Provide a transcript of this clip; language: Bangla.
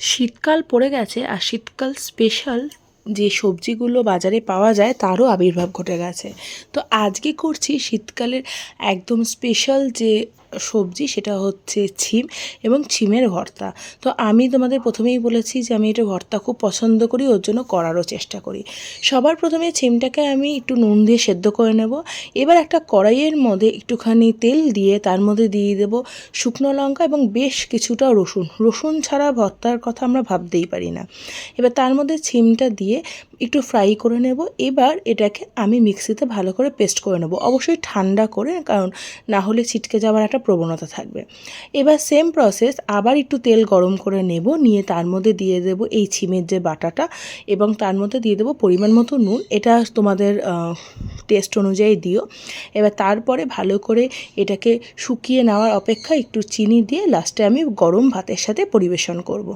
শীতকাল পড়ে গেছে আর শীতকাল স্পেশাল যে সবজিগুলো বাজারে পাওয়া যায় তারও আবির্ভাব ঘটে গেছে। তো আজকে করছি শীতকালের একদম স্পেশাল যে সবজি, সেটা হচ্ছে ছিম এবং ছিমের ভর্তা। তো আমি তোমাদের প্রথমেই বলেছি যে আমি এটা ভর্তা খুব পছন্দ করি, ওর জন্য করারও চেষ্টা করি। সবার প্রথমে ছিমটাকে আমি একটু নুন দিয়ে সেদ্ধ করে নেব। এবার একটা কড়াইয়ের মধ্যে একটুখানি তেল দিয়ে তার মধ্যে দিয়ে দেব শুকনো লঙ্কা এবং বেশ কিছুটা রসুন। রসুন ছাড়া ভর্তার কথা আমরা ভাবতেই পারি না। এবার তার মধ্যে ছিমটা দিয়ে একটু ফ্রাই করে নেব। এবার এটাকে আমি মিক্সিতে ভালো করে পেস্ট করে নেব, অবশ্যই ঠান্ডা করে, কারণ না হলে ছিটকে যাওয়ার একটা প্রবণতা থাকবে। এবার সেম প্রসেস, আবার একটু তেল গরম করে নেব, নিয়ে তার মধ্যে দিয়ে দেব এই ছিমের যে বাটাটা এবং তার মধ্যে দিয়ে দেবো পরিমাণ মতো নুন। এটা তোমাদের টেস্ট অনুযায়ী দিও। এবার তারপরে ভালো করে এটাকে শুকিয়ে নেওয়ার অপেক্ষা একটু চিনি দিয়ে লাস্টে আমি গরম ভাতের সাথে পরিবেশন করব।